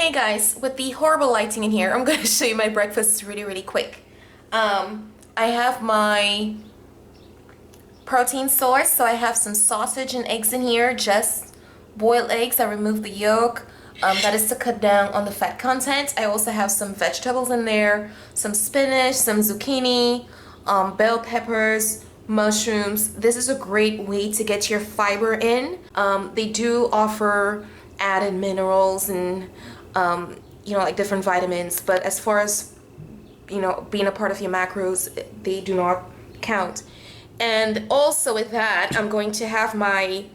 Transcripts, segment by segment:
Hey guys, with the horrible lighting in here, I'm going to show you my breakfast really quick. I have my protein source, so I have some sausage and eggs in here, just boiled eggs. I removed the yolk. That is to cut down on the fat content. I also have some vegetables in there, some spinach, some zucchini, bell peppers, mushrooms. This is a great way to get your fiber in. They do offer added minerals and like different vitamins, but as far as being a part of your macros, they do not count. And also with that, I'm going to have my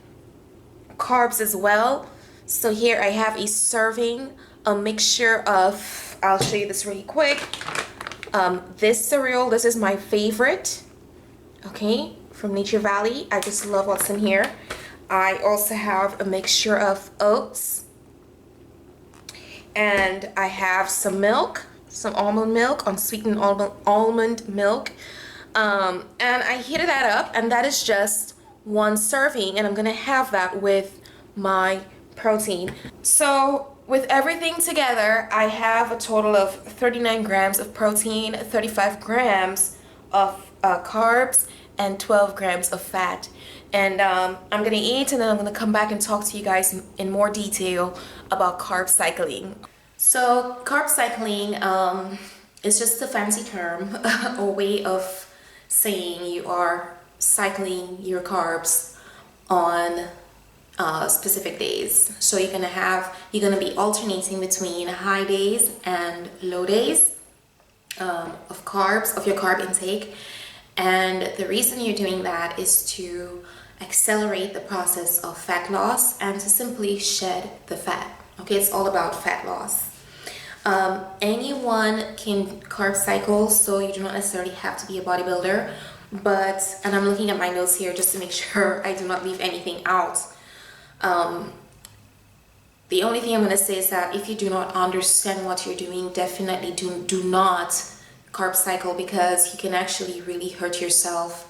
carbs as well. So here I have a serving, a mixture of, I'll show you this really quick. This cereal, this is my favorite, okay, from Nature Valley. I just love what's in here. I also have a mixture of oats, and I have some milk, some almond milk, unsweetened almond milk, and I heated that up, and that is just one serving, and I'm gonna have that with my protein. So with everything together, I have a total of 39 grams of protein, 35 grams of carbs, and 12 grams of fat. And I'm gonna eat, and then I'm gonna come back and talk to you guys in more detail about carb cycling. So carb cycling is just a fancy term, a way of saying you are cycling your carbs on specific days. So you're gonna be alternating between high days and low days of your carb intake. And the reason you're doing that is to accelerate the process of fat loss and to simply shed the fat. Okay, it's all about fat loss. Anyone can carb cycle, so you do not necessarily have to be a bodybuilder, and I'm looking at my notes here just to make sure I do not leave anything out. The only thing I'm going to say is that if you do not understand what you're doing, definitely do not carb cycle, because you can actually really hurt yourself.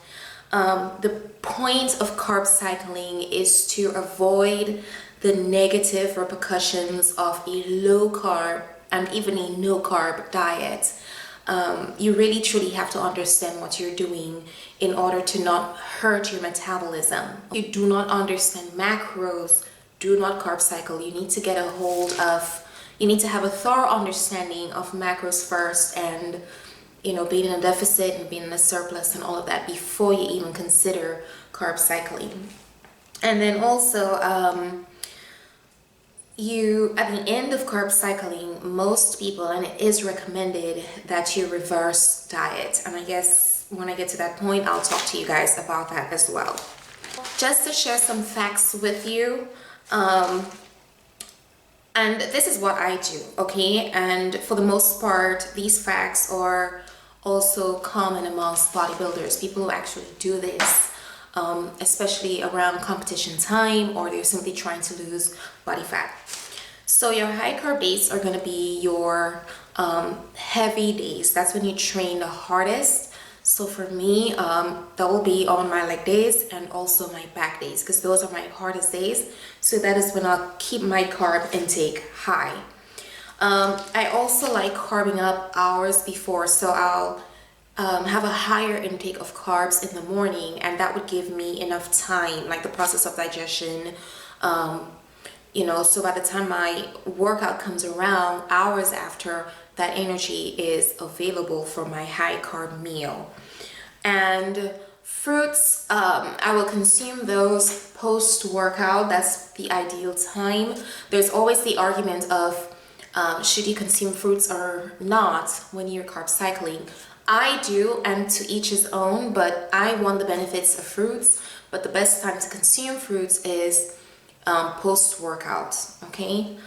The point of carb cycling is to avoid the negative repercussions of a low carb and even a no carb diet. You really truly have to understand what you're doing in order to not hurt your metabolism. If you do not understand macros, do not carb cycle. You need to you need to have a thorough understanding of macros first, and being in a deficit and being in a surplus and all of that before you even consider carb cycling. And then also, at the end of carb cycling, most people, and it is recommended that you reverse diet. And I guess when I get to that point, I'll talk to you guys about that as well. Just to share some facts with you, and this is what I do, okay? And for the most part, these facts are also common amongst bodybuilders, people who actually do this, especially around competition time, or they're simply trying to lose body fat. So your high carb days are going to be your heavy days. That's when you train the hardest. So for me, that will be on my leg days and also my back days, because those are my hardest days. So that is when I'll keep my carb intake high. I also like carbing up hours before, so I'll have a higher intake of carbs in the morning, and that would give me enough time, like the process of digestion, so by the time my workout comes around, hours after, that energy is available for my high carb meal. And fruits, I will consume those post workout. That's the ideal time. There's always the argument of should you consume fruits or not when you're carb cycling. I do, and to each his own, but I want the benefits of fruits. But the best time to consume fruits is post workout, okay?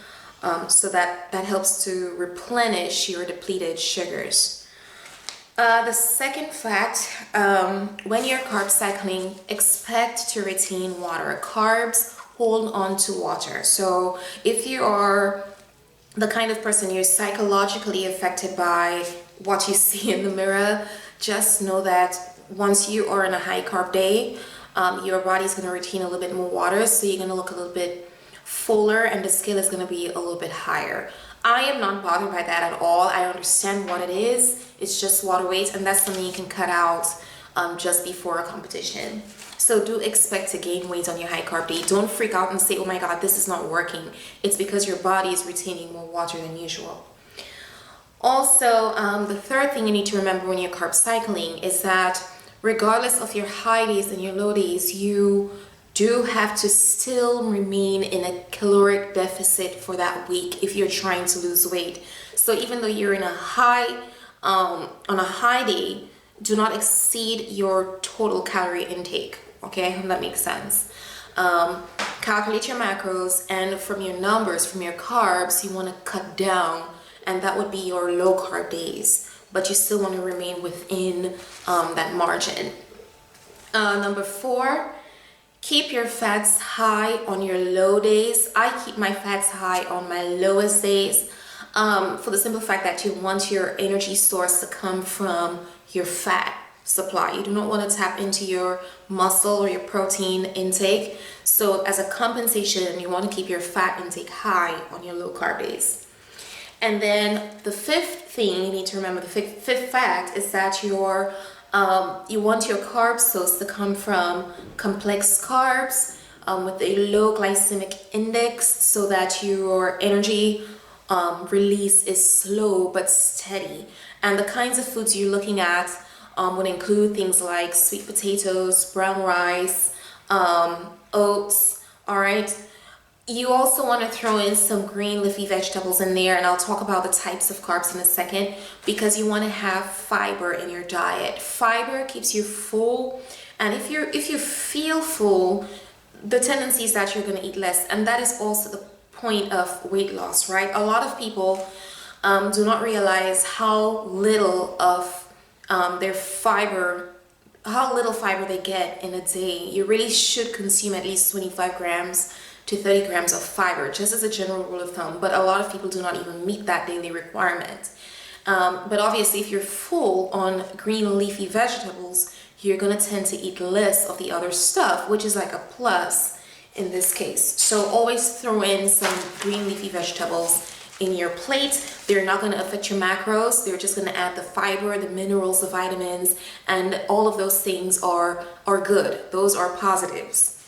So that helps to replenish your depleted sugars. The second fact, when you're carb cycling, expect to retain water. Carbs hold on to water. So if you are the kind of person you're psychologically affected by what you see in the mirror, just know that once you are in a high carb day, your body's going to retain a little bit more water, so you're going to look a little bit fuller and the scale is going to be a little bit higher. I am not bothered by that at all. I understand what it is. It's just water weight, and that's something you can cut out just before a competition. So do expect to gain weight on your high carb day. Don't freak out and say, oh my God, this is not working. It's because your body is retaining more water than usual. Also, the third thing you need to remember when you're carb cycling is that regardless of your high days and your low days, you do have to still remain in a caloric deficit for that week if you're trying to lose weight. So even though you're in a high, on a high day, do not exceed your total calorie intake. Okay, I hope that makes sense. Calculate your macros, and from your numbers, from your carbs, you want to cut down, and that would be your low carb days, but you still want to remain within that margin. Number 4, keep your fats high on your low days. I keep my fats high on my lowest days for the simple fact that you want your energy source to come from your fat supply. You do not want to tap into your muscle or your protein intake. So as a compensation, you want to keep your fat intake high on your low carb days. And then the fifth thing you need to remember, the fifth fact, is that you want your carb source to come from complex carbs with a low glycemic index, so that your energy release is slow but steady. And the kinds of foods you're looking at would include things like sweet potatoes, brown rice, oats, all right? You also want to throw in some green leafy vegetables in there, and I'll talk about the types of carbs in a second, because you want to have fiber in your diet. Fiber keeps you full, and if you feel full, the tendency is that you're going to eat less, and that is also the point of weight loss, right? A lot of people do not realize how little of their fiber, how little fiber they get in a day. You really should consume at least 25 grams to 30 grams of fiber, just as a general rule of thumb, but a lot of people do not even meet that daily requirement. But obviously, if you're full on green leafy vegetables, you're gonna tend to eat less of the other stuff, which is like a plus in this case. So always throw in some green leafy vegetables in your plate. They're not going to affect your macros. They're just going to add the fiber, the minerals, the vitamins, and all of those things are good. Those are positives.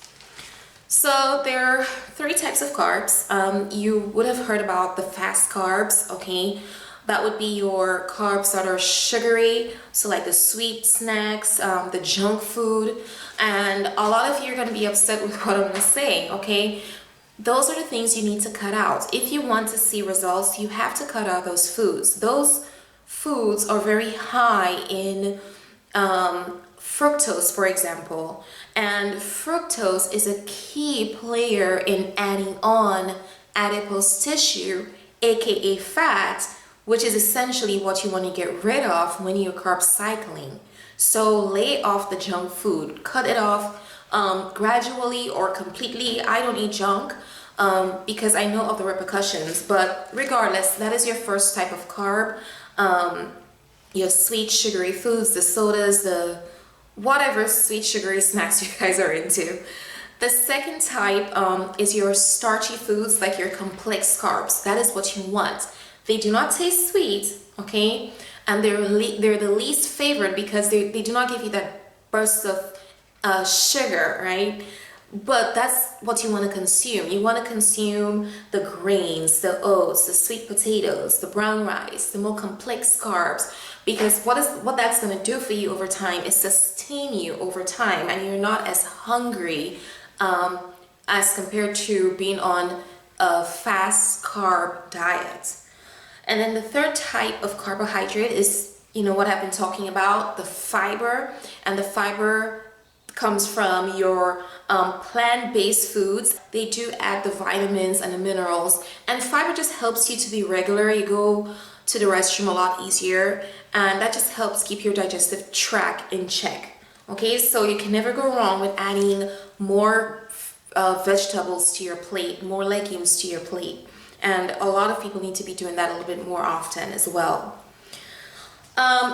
So there are 3 types of carbs. You would have heard about the fast carbs, okay? That would be your carbs that are sugary, so like the sweet snacks, the junk food, and a lot of you are going to be upset with what I'm going to say, okay? Those are the things you need to cut out. If you want to see results, you have to cut out those foods. Those foods are very high in fructose, for example, and fructose is a key player in adding on adipose tissue, aka fat, which is essentially what you want to get rid of when you're carb cycling. So lay off the junk food, cut it off gradually or completely. I don't eat junk because I know of the repercussions, but regardless, that is your first type of carb. Your sweet sugary foods, the sodas, the whatever sweet sugary snacks you guys are into. The second type is your starchy foods, like your complex carbs. That is what you want. They do not taste sweet, okay? And they're the least favorite because they do not give you that burst of sugar, right? But that's what you want to consume. You want to consume the grains, the oats, the sweet potatoes, the brown rice, the more complex carbs, because what that's going to do for you over time is sustain you over time, and you're not as hungry as compared to being on a fast carb diet. And then the third type of carbohydrate is, you know, what I've been talking about, the fiber. And the fiber comes from your plant-based foods. They do add the vitamins and the minerals, and fiber just helps you to be regular. You go to the restroom a lot easier, and that just helps keep your digestive tract in check. Okay, so you can never go wrong with adding more vegetables to your plate, more legumes to your plate. And a lot of people need to be doing that a little bit more often as well.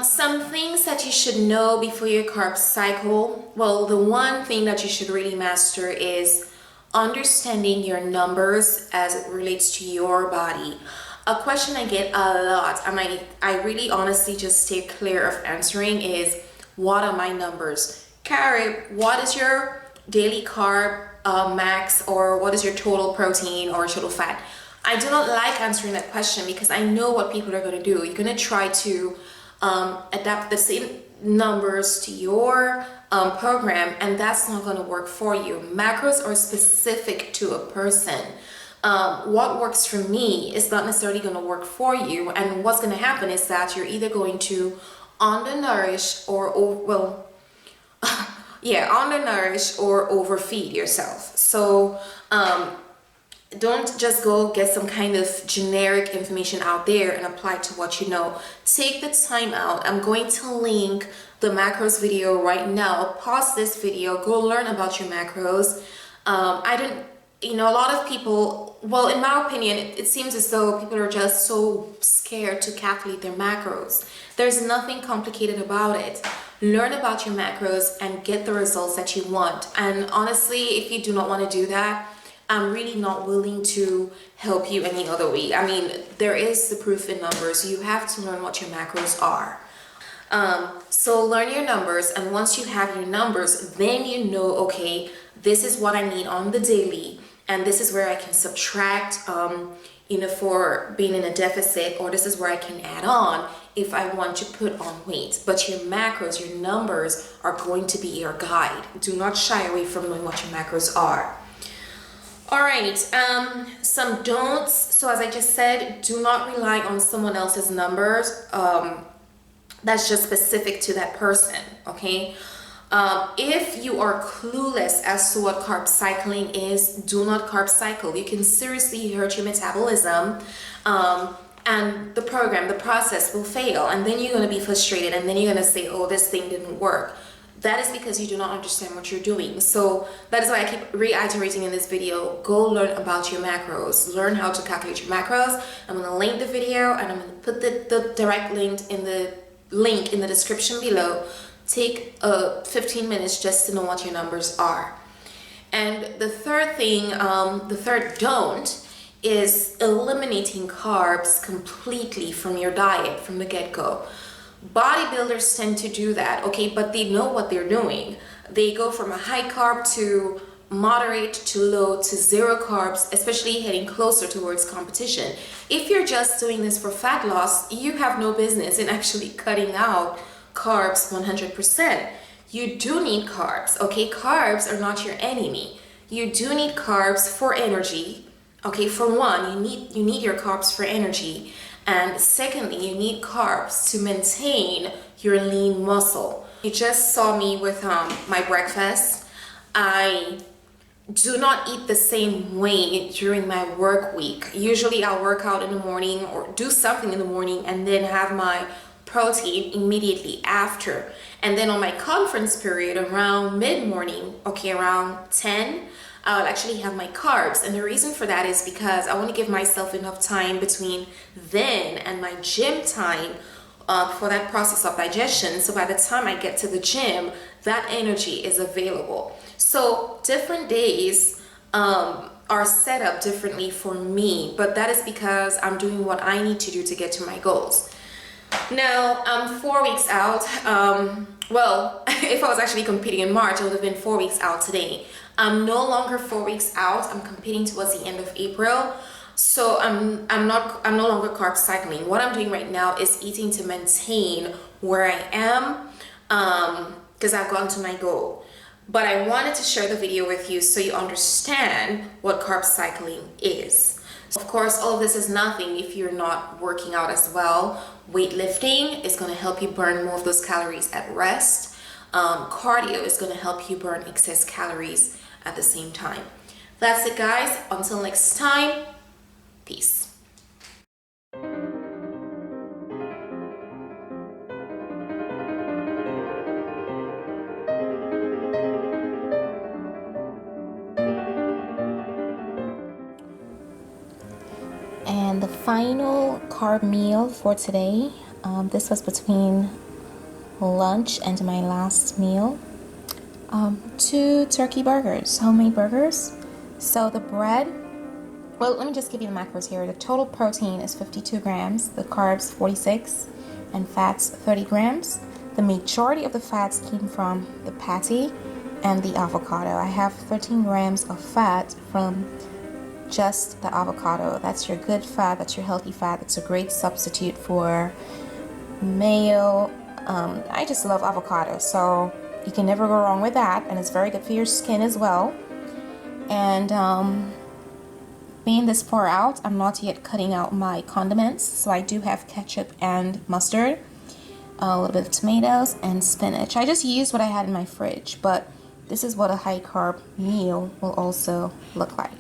Some things that you should know before your carb cycle. Well, the one thing that you should really master is understanding your numbers as it relates to your body. A question I get a lot, and I really honestly just stay clear of answering, is what are my numbers? Carrie, what is your daily carb max, or what is your total protein or total fat? I do not like answering that question because I know what people are going to do. You're going to try to adapt the same numbers to your program, and that's not going to work for you. Macros are specific to a person. What works for me is not necessarily going to work for you, and what's going to happen is that you're either going to undernourish or undernourish or overfeed yourself. So don't just go get some kind of generic information out there and apply to what you know. Take the time out. I'm going to link the macros video right now. Pause this video, go learn about your macros. A lot of people, well, in my opinion, it seems as though people are just so scared to calculate their macros. There's nothing complicated about it. Learn about your macros and get the results that you want. And honestly, if you do not want to do that, I'm really not willing to help you any other way. I mean, there is the proof in numbers. You have to learn what your macros are. So learn your numbers, and once you have your numbers, then you know, okay, this is what I need on the daily, and this is where I can subtract, for being in a deficit, or this is where I can add on if I want to put on weight. But your macros, your numbers are going to be your guide. Do not shy away from knowing what your macros are. All right, some don'ts. So as I just said, do not rely on someone else's numbers. That's just specific to that person, okay? If you are clueless as to what carb cycling is, do not carb cycle. You can seriously hurt your metabolism, and the process will fail, and then you're going to be frustrated, and then you're going to say, oh, this thing didn't work. That is because you do not understand what you're doing. So that is why I keep reiterating in this video, go learn about your macros. Learn how to calculate your macros. I'm going to link the video, and I'm going to put the direct link in the description below. Take 15 minutes just to know what your numbers are. And the third thing, the third don't, is eliminating carbs completely from your diet from the get-go. Bodybuilders tend to do that, okay, but they know what they're doing. They go from a high carb to moderate to low to zero carbs, especially heading closer towards competition. If you're just doing this for fat loss, you have no business in actually cutting out carbs 100%. You do need carbs, okay? Carbs are not your enemy. You do need carbs for energy, okay? For one, you need your carbs for energy. And secondly, you need carbs to maintain your lean muscle. You just saw me with my breakfast. I do not eat the same way during my work week. Usually I'll work out in the morning or do something in the morning and then have my protein immediately after. And then on my conference period around mid-morning, okay, around 10, I'll actually have my carbs. And the reason for that is because I want to give myself enough time between then and my gym time for that process of digestion. So by the time I get to the gym, that energy is available. So different days are set up differently for me, but that is because I'm doing what I need to do to get to my goals. Now, I'm 4 weeks out. Well, if I was actually competing in March, it would have been 4 weeks out today. I'm no longer 4 weeks out. I'm competing towards the end of April. So I'm no longer carb cycling. What I'm doing right now is eating to maintain where I am, because I've gotten to my goal. But I wanted to share the video with you so you understand what carb cycling is. Of course, all of this is nothing if you're not working out as well. Weightlifting is going to help you burn more of those calories at rest. Cardio is going to help you burn excess calories at the same time. That's it, guys. Until next time, peace. And the final carb meal for today, this was between lunch and my last meal, 2 turkey burgers, homemade burgers. So the bread Well, let me just give you the macros here. The total protein is 52 grams, the carbs 46, and fats 30 grams. The majority of the fats came from the patty and the avocado. I have 13 grams of fat from just the avocado. That's your good fat, that's your healthy fat. It's a great substitute for mayo. I just love avocado, so you can never go wrong with that, and it's very good for your skin as well. And being this far out, I'm not yet cutting out my condiments, so I do have ketchup and mustard, a little bit of tomatoes, and spinach. I just used what I had in my fridge, but this is what a high carb meal will also look like.